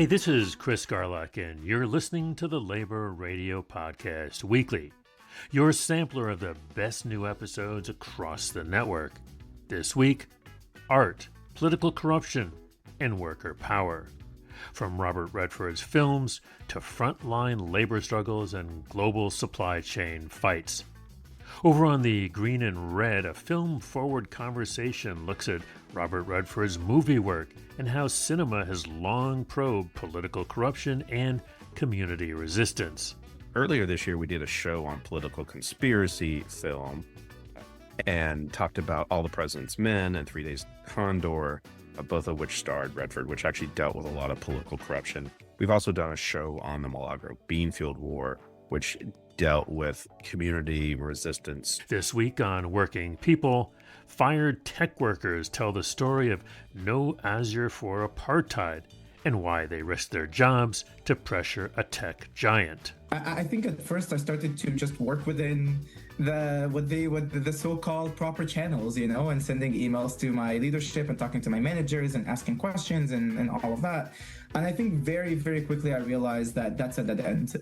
Hey, this is Chris Garlock, and you're listening to the Labor Radio Podcast Weekly, your sampler of the best new episodes across the network. This week, art, political corruption, and worker power. From Robert Redford's films to frontline labor struggles and global supply chain fights. Over on the Green and Red, a film-forward conversation looks at Robert Redford's movie work and how cinema has long probed political corruption and community resistance. Earlier this year, we did a show on political conspiracy film and talked about All the President's Men and 3 Days Condor, both of which starred Redford, which actually dealt with a lot of political corruption. We've also done a show on the Milagro Beanfield War, which dealt with community resistance. This week on Working People, fired tech workers tell the story of No Azure for Apartheid and why they risked their jobs to pressure a tech giant. I think at first I started to just work within the so-called proper channels, and sending emails to my leadership and talking to my managers and asking questions and all of that. And I think very, very quickly I realized that that's a dead end,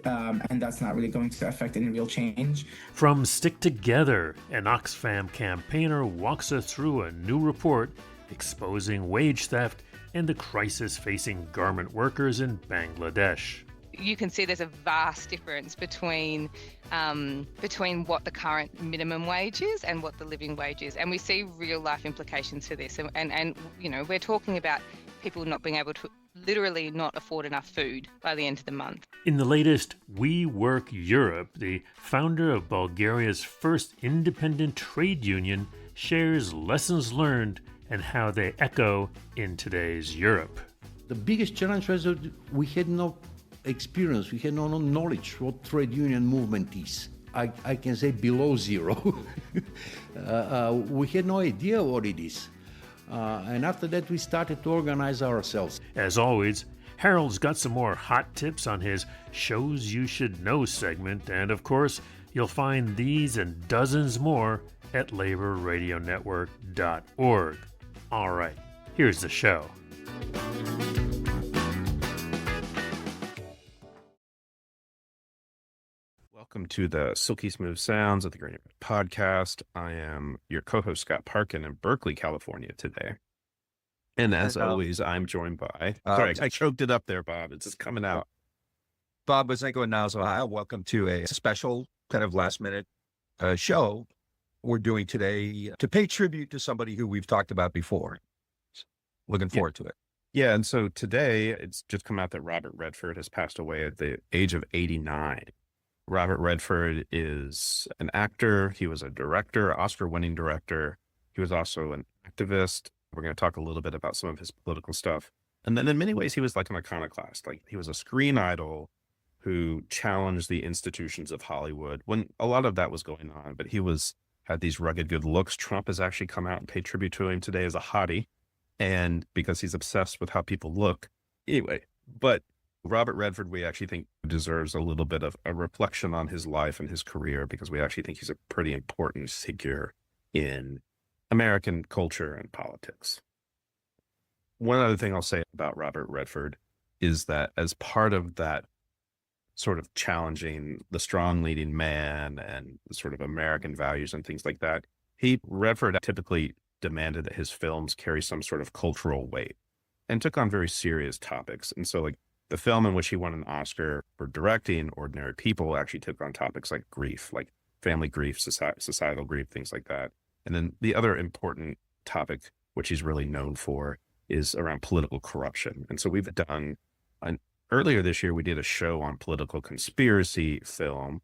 and that's not really going to affect any real change. From Stick Together, an Oxfam campaigner walks us through a new report exposing wage theft and the crisis facing garment workers in Bangladesh. You can see there's a vast difference between what the current minimum wage is and what the living wage is, and we see real life implications for this. And we're talking about people not being able to literally not afford enough food by the end of the month. In the latest We Work Europe, the founder of Bulgaria's first independent trade union shares lessons learned and how they echo in today's Europe. The biggest challenge was that we had no experience, we had no knowledge what trade union movement is. I can say below zero. We had no idea what it is. And after that, we started to organize ourselves. As always, Harold's got some more hot tips on his Shows You Should Know segment, and of course, you'll find these and dozens more at laborradionetwork.org. All right, here's the show. Welcome to the Silky Smooth Sounds of the Green and Red Podcast. I am your co-host, Scott Parkin, in Berkeley, California today. And as always, I'm joined by... Sorry, I choked it up there, Bob. It's just coming out. Bob Wazenko in Niles, Ohio. Welcome to a special kind of last-minute show we're doing today to pay tribute to somebody who we've talked about before. Looking forward to it. Yeah, and so today, it's just come out that Robert Redford has passed away at the age of 89. Robert Redford is an actor. He was a director, Oscar-winning director. He was also an activist. We're going to talk a little bit about some of his political stuff. And then in many ways, he was like an iconoclast. Like, he was a screen idol who challenged the institutions of Hollywood when a lot of that was going on. But he had these rugged good looks. Trump has actually come out and paid tribute to him today as a hottie, and because he's obsessed with how people look. Anyway, but Robert Redford, we actually think, deserves a little bit of a reflection on his life and his career, because we actually think he's a pretty important figure in American culture and politics. One other thing I'll say about Robert Redford is that as part of that sort of challenging the strong leading man and the sort of American values and things like that, Redford typically demanded that his films carry some sort of cultural weight and took on very serious topics. And so, like, the film in which he won an Oscar for directing, Ordinary People, actually took on topics like grief, like family grief, societal grief, things like that. And then the other important topic, which he's really known for, is around political corruption. And so we've done earlier this year, we did a show on political conspiracy film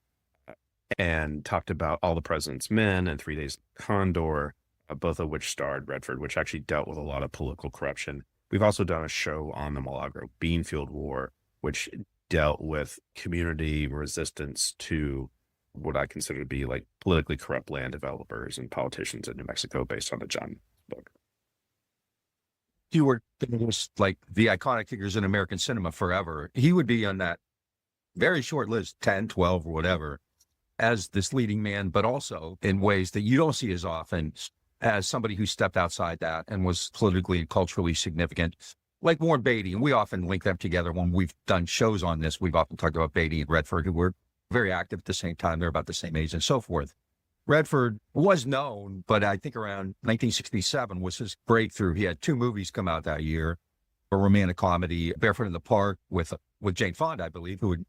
and talked about All the President's Men and 3 Days Condor, both of which starred Redford, which actually dealt with a lot of political corruption. We've also done a show on the Milagro Beanfield War, which dealt with community resistance to what I consider to be like politically corrupt land developers and politicians in New Mexico, based on the John book. You were like the iconic figures in American cinema forever. He would be on that very short list, 10, 12, or whatever, as this leading man, but also in ways that you don't see as often as somebody who stepped outside that and was politically and culturally significant. like Warren Beatty, and we often link them together when we've done shows on this. We've often talked about Beatty and Redford, who were very active at the same time. They're about the same age and so forth. Redford was known, but I think around 1967 was his breakthrough. He had 2 movies come out that year, a romantic comedy, Barefoot in the Park, with Jane Fonda, I believe, who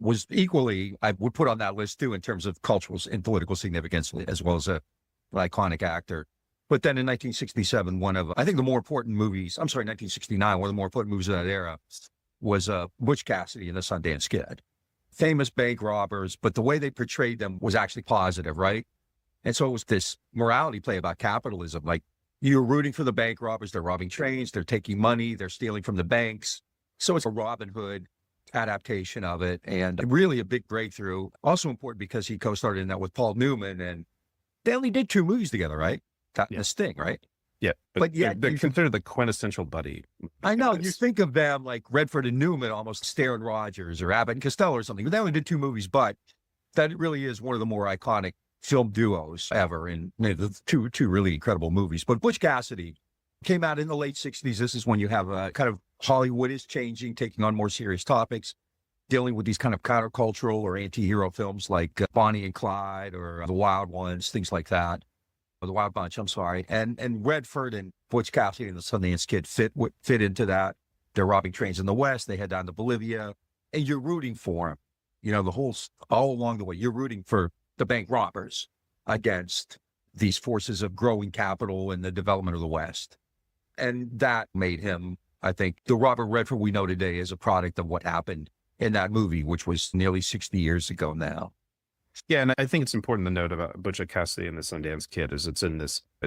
was equally, I would put on that list too, in terms of cultural and political significance, as well as an iconic actor. But then in 1967, I think the more important movies, 1969, one of the more important movies of that era was Butch Cassidy and the Sundance Kid. Famous bank robbers, but the way they portrayed them was actually positive, right? And so it was this morality play about capitalism. Like, you're rooting for the bank robbers. They're robbing trains. They're taking money. They're stealing from the banks. So it's a Robin Hood adaptation of it, and really a big breakthrough. Also important because he co-starred in that with Paul Newman, and they only did 2 movies together, right? This thing, right? Yeah, but yet they're considered the quintessential buddy. I know, you think of them like Redford and Newman, almost Stair and Rogers or Abbott and Costello or something. But they only did 2 movies, but that really is one of the more iconic film duos ever, and the two really incredible movies. But Butch Cassidy came out in the late 60s. This is when you have a kind of Hollywood is changing, taking on more serious topics, dealing with these kind of countercultural or anti-hero films like Bonnie and Clyde or The Wild Ones, things like that. Or The Wild Bunch, I'm sorry. And Redford and Butch Cassidy and the Sundance Kid fit into They're robbing trains in the West. They head down to Bolivia, and you're rooting for them. You know, all along the way, you're rooting for the bank robbers against these forces of growing capital and the development of the West. And that made him, I think, the Robert Redford we know today is a product of what happened in that movie, which was nearly 60 years ago now. Yeah, and I think it's important to note about Butch Cassidy and the Sundance Kid is it's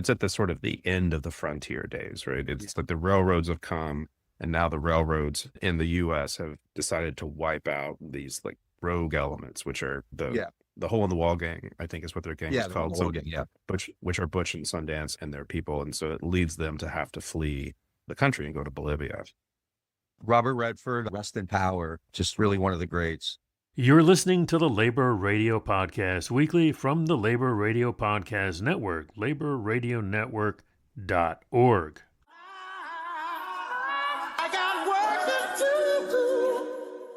at the sort of the end of the frontier days, right? It's like the railroads have come, and now the railroads in the U.S. have decided to wipe out these like rogue elements, which are the Hole in the Wall gang, I think is what their gang is called. So gang, which are Butch and Sundance and their people, and so it leads them to have to flee the country and go to Bolivia. Robert Redford, rest in power, just really one of the greats. You're listening to the Labor Radio Podcast weekly from the Labor Radio Podcast Network, laborradionetwork.org. I got work to do.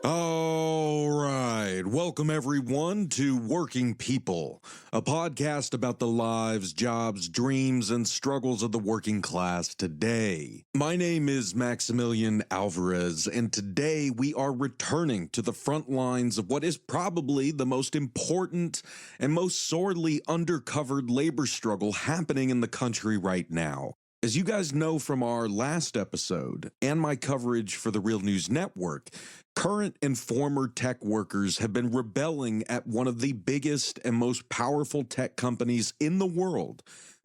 All right. Welcome, everyone, to Working People, a podcast about the lives, jobs, dreams, and struggles of the working class today. My name is Maximilian Alvarez, and today we are returning to the front lines of what is probably the most important and most sorely undercovered labor struggle happening in the country right now. As you guys know from our last episode and my coverage for the Real News Network, current and former tech workers have been rebelling at one of the biggest and most powerful tech companies in the world,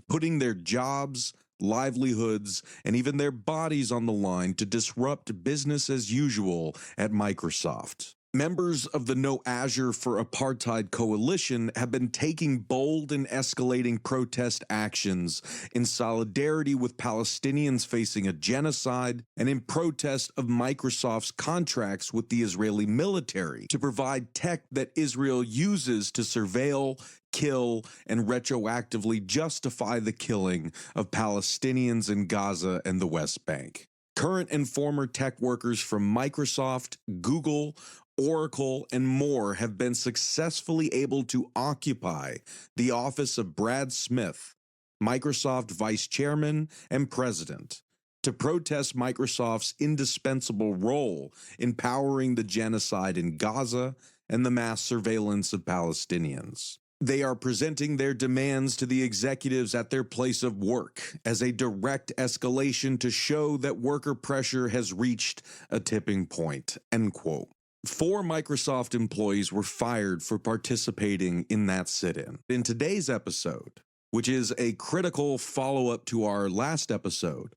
putting their jobs, livelihoods, and even their bodies on the line to disrupt business as usual at Microsoft. Members of the No Azure for Apartheid coalition have been taking bold and escalating protest actions in solidarity with Palestinians facing a genocide and in protest of Microsoft's contracts with the Israeli military to provide tech that Israel uses to surveil, kill, and retroactively justify the killing of Palestinians in Gaza and the West Bank. Current and former tech workers from Microsoft, Google, Oracle, and more have been successfully able to occupy the office of Brad Smith, Microsoft Vice Chairman and President, to protest Microsoft's indispensable role in powering the genocide in Gaza and the mass surveillance of Palestinians. They are presenting their demands to the executives at their place of work as a direct escalation to show that worker pressure has reached a tipping point, end quote. 4 Microsoft employees were fired for participating in that sit-in. In today's episode, which is a critical follow-up to our last episode,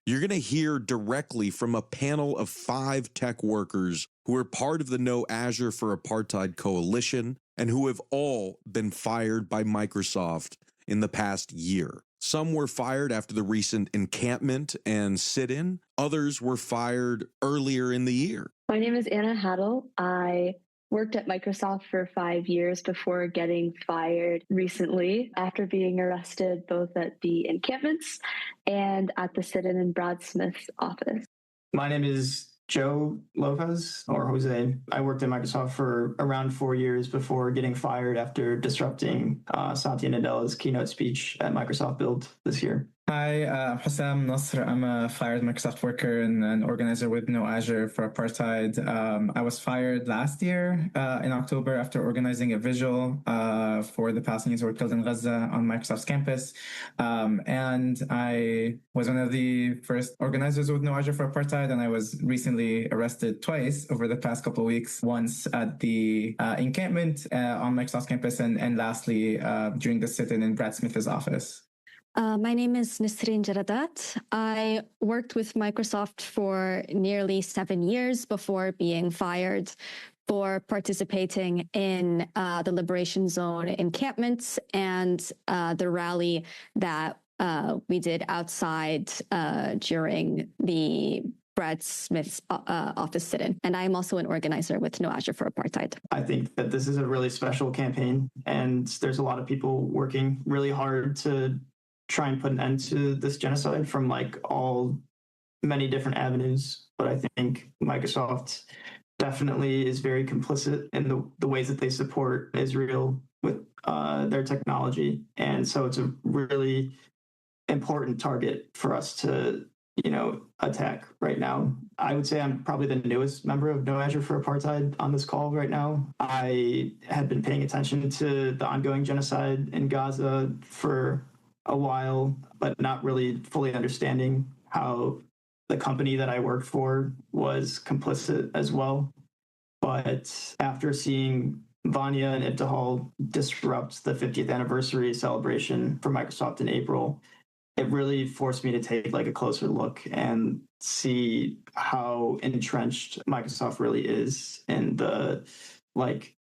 you're going to hear directly from a panel of 5 tech workers who are part of the No Azure for Apartheid coalition and who have all been fired by Microsoft in the past year. Some were fired after the recent encampment and sit-in. Others were fired earlier in the year. My name is Anna Haddle. I worked at Microsoft for 5 years before getting fired recently after being arrested both at the encampments and at the sit-in Brad Smith's office. My name is Joe Lopez, or Jose. I worked at Microsoft for around 4 years before getting fired after disrupting Satya Nadella's keynote speech at Microsoft Build this year. Hi, I'm Hussam Nasr. I'm a fired Microsoft worker and an organizer with No Azure for Apartheid. I was fired last year in October after organizing a vigil for the Palestinians who were killed in Gaza on Microsoft's campus. And I was one of the first organizers with No Azure for Apartheid, and I was recently arrested twice over the past couple of weeks, once at the encampment on Microsoft's campus, and lastly during the sit-in in Brad Smith's office. My name is Nisreen Jaradat. I worked with Microsoft for nearly 7 years before being fired for participating in the Liberation Zone encampments and the rally that we did outside during the Brad Smith's office sit-in. And I'm also an organizer with No Azure for Apartheid. I think that this is a really special campaign, and there's a lot of people working really hard to try and put an end to this genocide from many different avenues. But I think Microsoft definitely is very complicit in the ways that they support Israel with their technology. And so it's a really important target for us to, attack right now. I would say I'm probably the newest member of No Azure for Apartheid on this call right now. I had been paying attention to the ongoing genocide in Gaza for a while, but not really fully understanding how the company that I worked for was complicit as well. But after seeing Vanya and Ibtihal disrupt the 50th anniversary celebration for Microsoft in April, it really forced me to take a closer look and see how entrenched Microsoft really is in the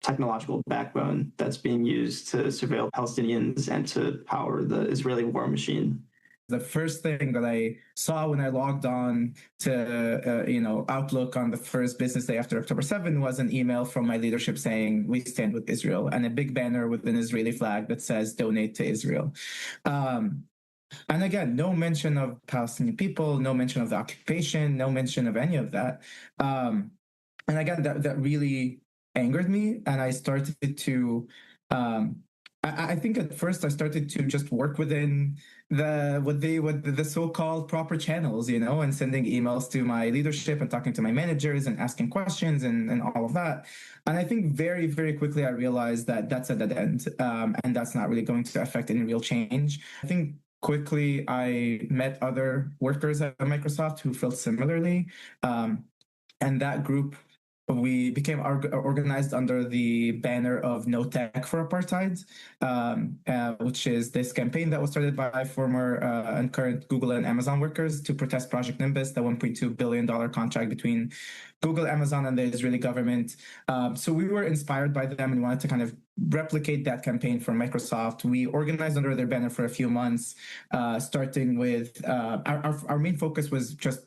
technological backbone that's being used to surveil Palestinians and to power the Israeli war machine. The first thing that I saw when I logged on to Outlook on the first business day after October 7 was an email from my leadership saying, "We stand with Israel," and a big banner with an Israeli flag that says, "Donate to Israel." And again, no mention of Palestinian people, no mention of the occupation, no mention of any of that. And again, that really angered me, and I started to I think at first I started to just work within the so-called proper channels, and sending emails to my leadership and talking to my managers and asking questions and all of that. And I think very, very quickly I realized that that's a dead end, and that's not really going to affect any real change. I think quickly I met other workers at Microsoft who felt similarly, and that group, we became organized under the banner of No Tech for Apartheid, which is this campaign that was started by former and current Google and Amazon workers to protest Project Nimbus, the $1.2 billion contract between Google, Amazon, and the Israeli government. So we were inspired by them and wanted to kind of replicate that campaign for Microsoft. We organized under their banner for a few months, starting with our main focus was just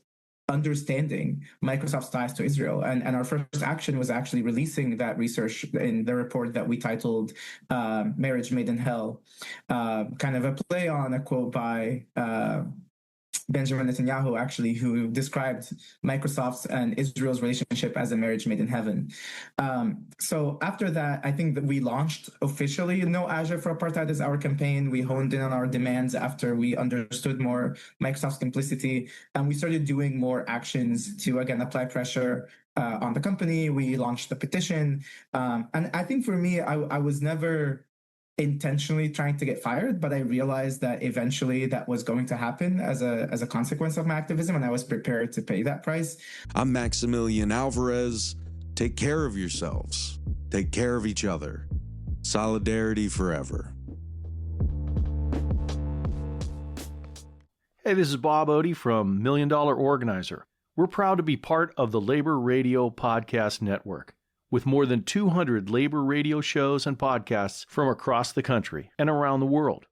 understanding Microsoft's ties to Israel. And our first action was actually releasing that research in the report that we titled Marriage Made in Hell, kind of a play on a quote by Benjamin Netanyahu, actually, who described Microsoft's and Israel's relationship as a marriage made in heaven. So after that, I think that we launched officially No Azure for Apartheid as our campaign. We honed in on our demands after we understood more Microsoft's complicity, and we started doing more actions to, again, apply pressure on the company. We launched a petition. And I think for me, I was never intentionally trying to get fired, but I realized that eventually that was going to happen as a consequence of my activism, and I was prepared to pay that price. I'm Maximilian Alvarez. Take care of yourselves. Take care of each other. Solidarity forever. Hey, this is Bob Odie from Million Dollar Organizer. We're proud to be part of the Labor Radio Podcast Network, with more than 200 labor radio shows and podcasts from across the country and around the world.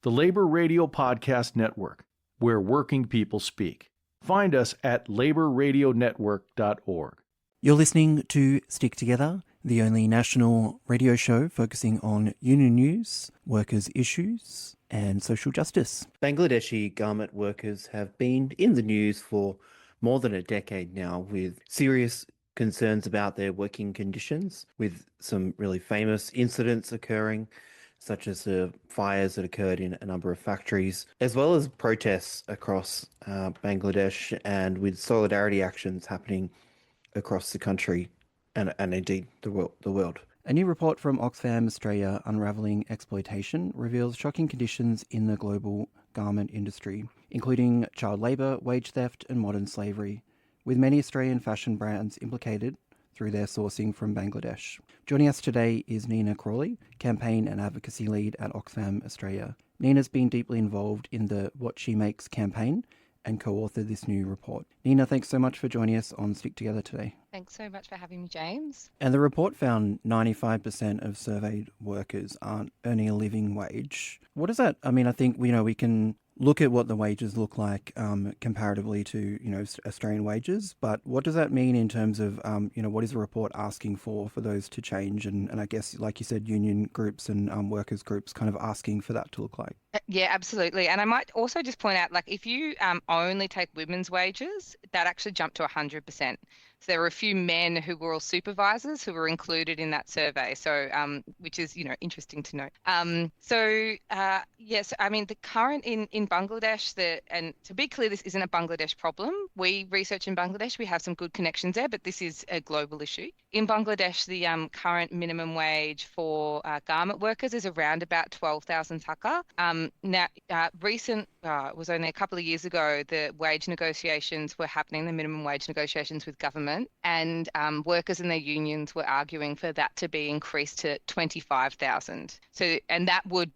The Labor Radio Podcast Network, where working people speak. Find us at laborradionetwork.org. You're listening to Stick Together, the only national radio show focusing on union news, workers' issues, and social justice. Bangladeshi garment workers have been in the news for more than a decade now, with serious concerns about their working conditions, with some really famous incidents occurring, such as the fires that occurred in a number of factories, as well as protests across Bangladesh, and with solidarity actions happening across the country and indeed the world. A new report from Oxfam Australia, Unravelling Exploitation, reveals shocking conditions in the global garment industry, including child labour, wage theft and modern slavery, with many Australian fashion brands implicated through their sourcing from Bangladesh. Joining us today is Nina Crawley, Campaign and Advocacy Lead at Oxfam Australia. Nina's been deeply involved in the What She Makes campaign and co-authored this new report. Nina, thanks so much for joining us on Stick Together today. Thanks so much for having me, James. And the report found 95% of surveyed workers aren't earning a living wage. What does that, I think, we can look at what the wages look like comparatively to, Australian wages, but what does that mean in terms of, what is the report asking for those to change? And I guess, like you said, union groups and workers groups kind of asking for that to look like. Yeah, absolutely. And I might also just point out, if you only take women's wages, that actually jumped to 100%. So there were a few men who were all supervisors who were included in that survey. So, which is, interesting to note. Yes, the current in Bangladesh, and to be clear, this isn't a Bangladesh problem. We research in Bangladesh, we have some good connections there, but this is a global issue. In Bangladesh, the current minimum wage for garment workers is around about 12,000 taka. It was only a couple of years ago, the wage negotiations were happening, the minimum wage negotiations with government, and workers and their unions were arguing for that to be increased to 25,000. So, and that would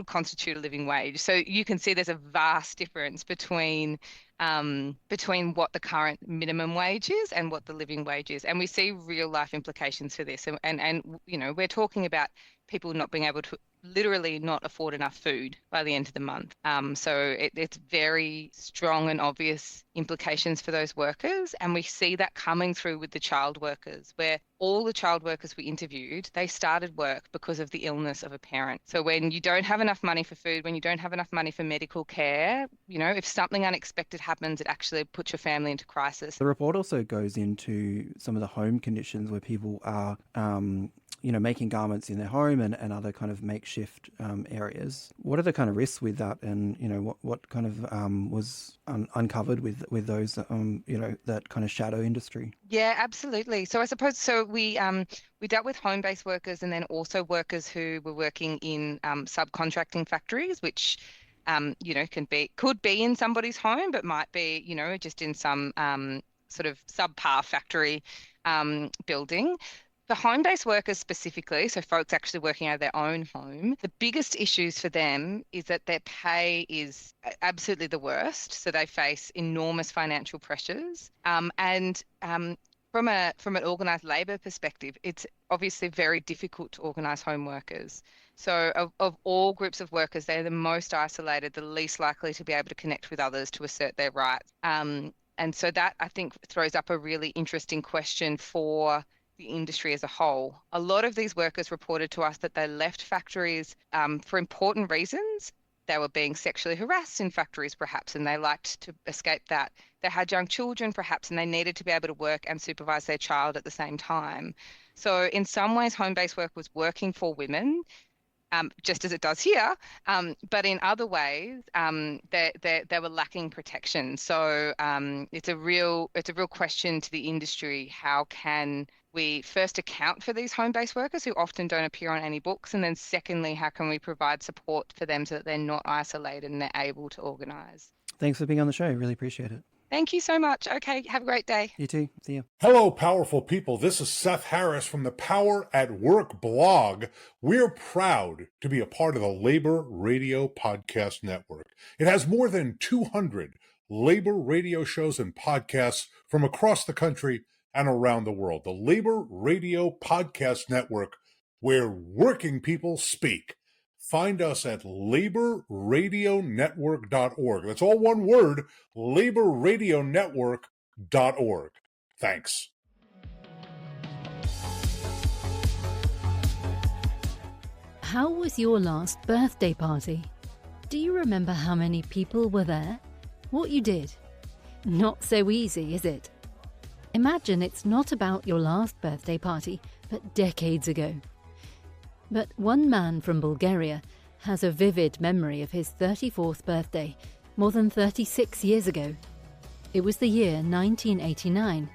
constitute a living wage. So you can see there's a vast difference between what the current minimum wage is and what the living wage is. And we see real life implications for this. And we're talking about people not being able to literally not afford enough food by the end of the month. So it's very strong and obvious implications for those workers. And we see that coming through with the child workers, where all the child workers we interviewed, they started work because of the illness of a parent. So when you don't have enough money for food, when you don't have enough money for medical care, if something unexpected happens, it actually puts your family into crisis. The report also goes into some of the home conditions where people are making garments in their home and other kind of makeshift areas. What are the kind of risks with that, and what kind of was uncovered with those that kind of shadow industry? Yeah, absolutely. So I suppose we dealt with home-based workers and then also workers who were working in subcontracting factories, which could be in somebody's home, but might be just in some sort of subpar factory building. For home-based workers specifically, so folks actually working out of their own home, the biggest issues for them is that their pay is absolutely the worst. So they face enormous financial pressures. From an organised labour perspective, it's obviously very difficult to organise home workers. So of all groups of workers, they're the most isolated, the least likely to be able to connect with others to assert their rights. And so that, I think, throws up a really interesting question for the industry as a whole. A lot of these workers reported to us that they left factories for important reasons. They were being sexually harassed in factories, perhaps, and they liked to escape that. They had young children, perhaps, and they needed to be able to work and supervise their child at the same time. So in some ways, home-based work was working for women, just as it does here, but in other ways, they were lacking protection. So it's a real question to the industry: how can we first account for these home-based workers who often don't appear on any books, and then secondly, how can we provide support for them so that they're not isolated and they're able to organise? Thanks for being on the show. Really appreciate it. Thank you so much. Okay, have a great day. You too. See you. Hello, powerful people. This is Seth Harris from the Power at Work blog. We're proud to be a part of the Labor Radio Podcast Network. It has more than 200 labor radio shows and podcasts from across the country and around the world. The Labor Radio Podcast Network, where working people speak. Find us at laborradionetwork.org. That's all one word, laborradionetwork.org. Thanks. How was your last birthday party? Do you remember how many people were there? What you did? Not so easy, is it? Imagine it's not about your last birthday party, but decades ago. But one man from Bulgaria has a vivid memory of his 34th birthday, more than 36 years ago. It was the year 1989.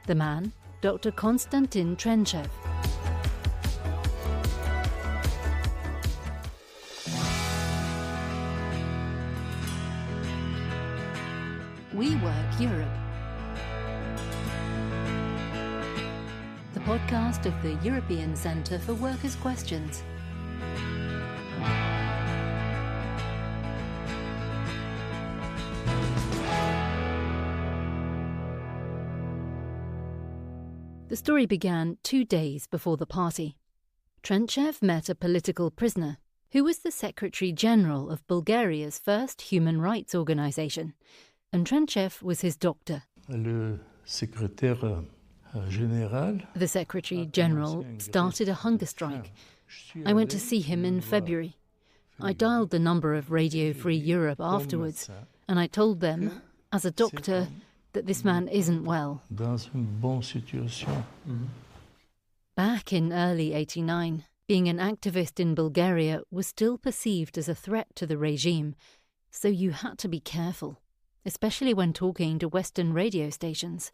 The man, Dr. Konstantin Trenchev. We Work Europe, the podcast of the European Centre for Workers' Questions. The story began 2 days before the party. Trenchev met a political prisoner who was the Secretary General of Bulgaria's first human rights organisation, and Trenchev was his doctor. Le secrétaire général. The Secretary General started a hunger strike. I went to see him in February. I dialed the number of Radio Free Europe afterwards, and I told them, as a doctor, that this man isn't well. Back in early '89, being an activist in Bulgaria was still perceived as a threat to the regime, so you had to be careful, especially when talking to Western radio stations.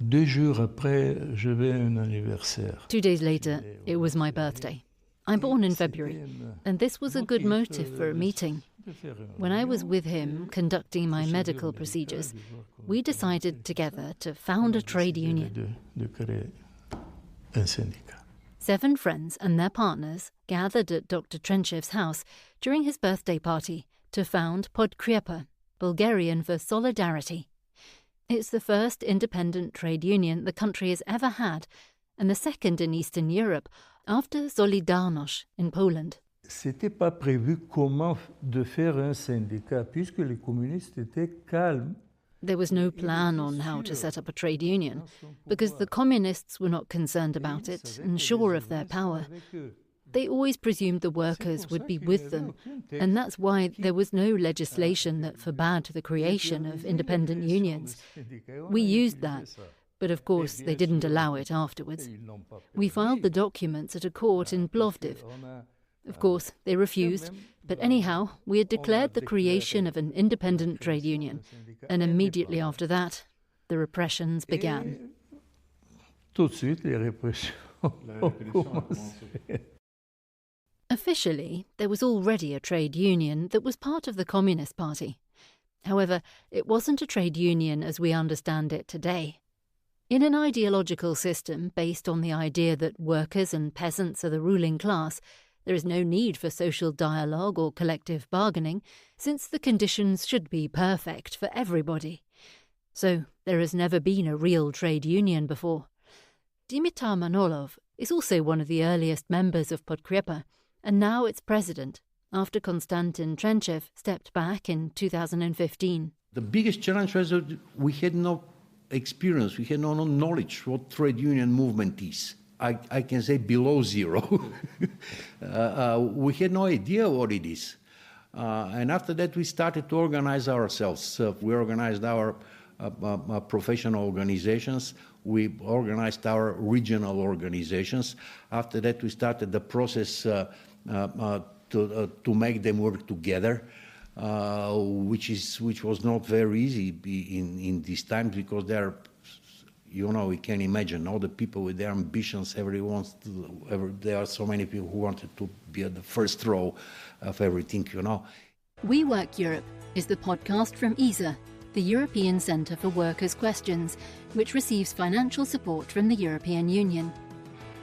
2 jours après, j'avais un anniversaire. 2 days later, it was my birthday. I'm born in February, and this was a good motive for a meeting. When I was with him conducting my medical procedures, we decided together to found a trade union. 7 friends and their partners gathered at Dr. Trenchev's house during his birthday party to found Podkriepa, Bulgarian for Solidarity. It's the first independent trade union the country has ever had, and the second in Eastern Europe, after Solidarność in Poland. C'était pas prévu comment de faire un syndicat, puisque les communistes étaient calmes. There was no plan on how to set up a trade union, because the communists were not concerned about it and sure of their power. They always presumed the workers would be with them, and that's why there was no legislation that forbade the creation of independent unions. We used that, but of course they didn't allow it afterwards. We filed the documents at a court in Plovdiv. Of course, they refused, but anyhow, we had declared the creation of an independent trade union, and immediately after that, the repressions began. Tout de suite, les répressions ont commencé. Officially, there was already a trade union that was part of the Communist Party. However, it wasn't a trade union as we understand it today. In an ideological system based on the idea that workers and peasants are the ruling class, there is no need for social dialogue or collective bargaining, since the conditions should be perfect for everybody. So there has never been a real trade union before. Dimitar Manolov is also one of the earliest members of Podkriepa, and now its president, after Konstantin Trenchev stepped back in 2015. The biggest challenge was that we had no experience, we had no knowledge what trade union movement is. I can say below zero. We had no idea what it is. And after that, we started to organize ourselves. We organized our professional organizations. We organized our regional organizations. After that, we started the process to make them work together, which was not very easy in these times, because there we can imagine all the people with their ambitions. There are so many people who wanted to be at the first row of everything. We Work Europe is the podcast from ESA, the European Centre for Workers' Questions, which receives financial support from the European Union.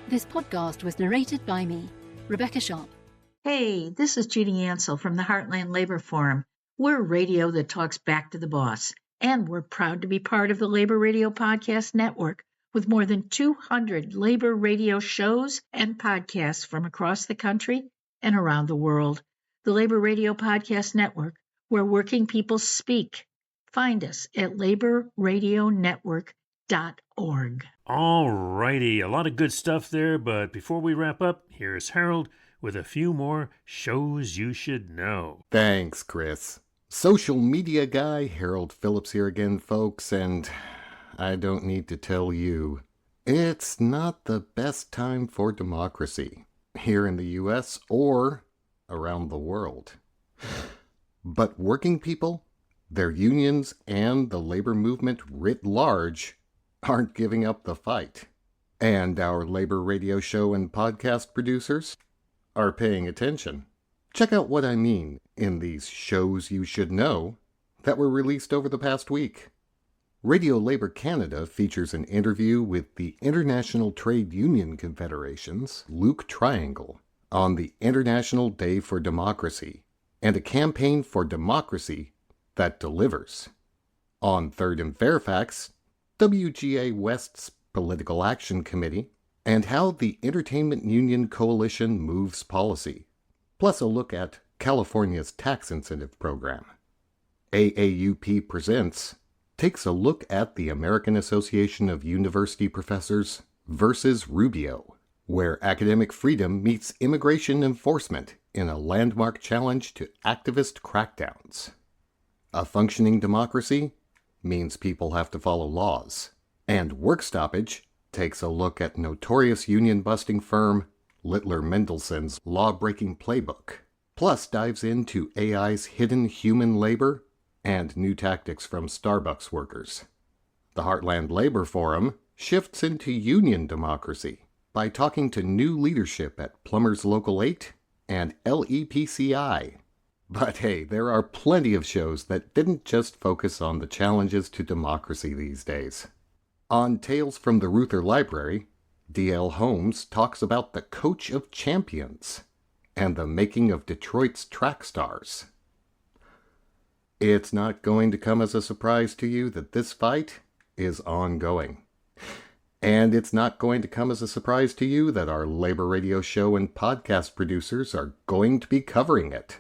This podcast was narrated by me, Rebecca Sharp. Hey, this is Judy Ansell from the Heartland Labor Forum. We're radio that talks back to the boss, and we're proud to be part of the Labor Radio Podcast Network, with more than 200 labor radio shows and podcasts from across the country and around the world. The Labor Radio Podcast Network, where working people speak. Find us at laborradionetwork.org. All righty, a lot of good stuff there, but before we wrap up, here's Harold with a few more shows you should know. Thanks, Chris. Social media guy Harold Phillips here again, folks, and I don't need to tell you, it's not the best time for democracy here in the US or around the world. But working people, their unions, and the labor movement writ large aren't giving up the fight. And our labor radio show and podcast producers are paying attention. Check out what I mean in these shows you should know that were released over the past week. Radio Labour Canada features an interview with the International Trade Union Confederation's Luke Triangle on the International Day for Democracy and a campaign for democracy that delivers. On Third and Fairfax, WGA West's Political Action Committee and how the Entertainment Union Coalition moves policy, plus a look at California's tax incentive program. AAUP Presents takes a look at the American Association of University Professors versus Rubio, where academic freedom meets immigration enforcement in a landmark challenge to activist crackdowns. A functioning democracy means people have to follow laws, and Work Stoppage takes a look at notorious union-busting firm Littler Mendelssohn's law-breaking playbook, plus dives into AI's hidden human labor and new tactics from Starbucks workers. The Heartland Labor Forum shifts into union democracy by talking to new leadership at Plumbers Local 8 and LEPCI. But hey, there are plenty of shows that didn't just focus on the challenges to democracy these days. On Tales from the Ruther Library, D.L. Holmes talks about the coach of champions and the making of Detroit's track stars. It's not going to come as a surprise to you that this fight is ongoing. And it's not going to come as a surprise to you that our labor radio show and podcast producers are going to be covering it.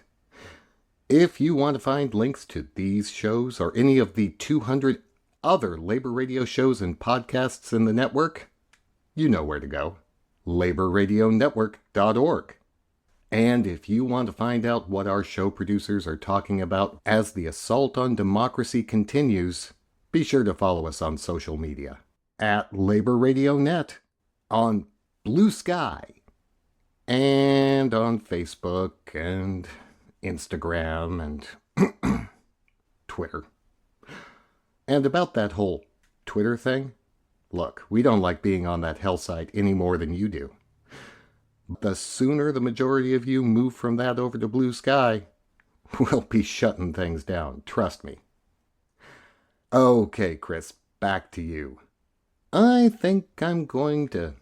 If you want to find links to these shows or any of the 200 other labor radio shows and podcasts in the network, you know where to go. laborradionetwork.org. And if you want to find out what our show producers are talking about as the assault on democracy continues, be sure to follow us on social media at Labor Radio Net, on Blue Sky, and on Facebook and Instagram and Twitter. And about that whole Twitter thing, look, we don't like being on that hell site any more than you do. The sooner the majority of you move from that over to Blue Sky, we'll be shutting things down, trust me. Okay, Chris, back to you. I think I'm going to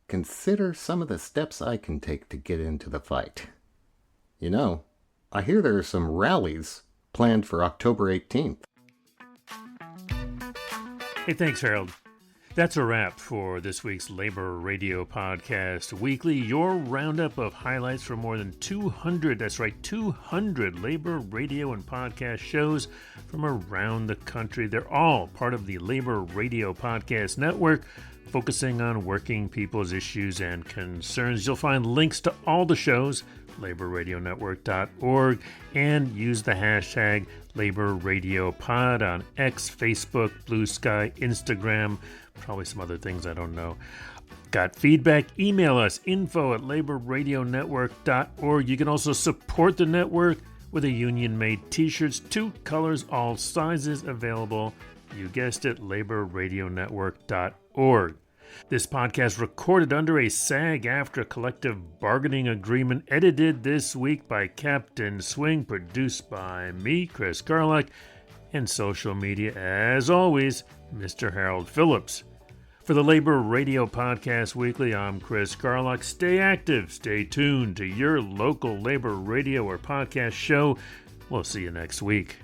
consider some of the steps I can take to get into the fight. You know, I hear there are some rallies planned for October 18th. Hey, thanks, Harold. That's a wrap for this week's Labor Radio Podcast Weekly, your roundup of highlights from more than 200, that's right, 200 labor radio and podcast shows from around the country. They're all part of the Labor Radio Podcast Network, focusing on working people's issues and concerns. You'll find links to all the shows, laborradionetwork.org, and use the hashtag LaborRadioPod on X, Facebook, Blue Sky, Instagram, probably some other things I don't know. Got feedback? Email us, info@laborradionetwork.org. You can also support the network with a union-made t-shirts, 2 colors, all sizes available. You guessed it, laborradionetwork.org. This podcast recorded under a SAG-AFTRA collective bargaining agreement, edited this week by Captain Swing, produced by me, Chris Garlock, and social media, as always, Mr. Harold Phillips. For the Labor Radio Podcast Weekly, I'm Chris Garlock. Stay active, stay tuned to your local labor radio or podcast show. We'll see you next week.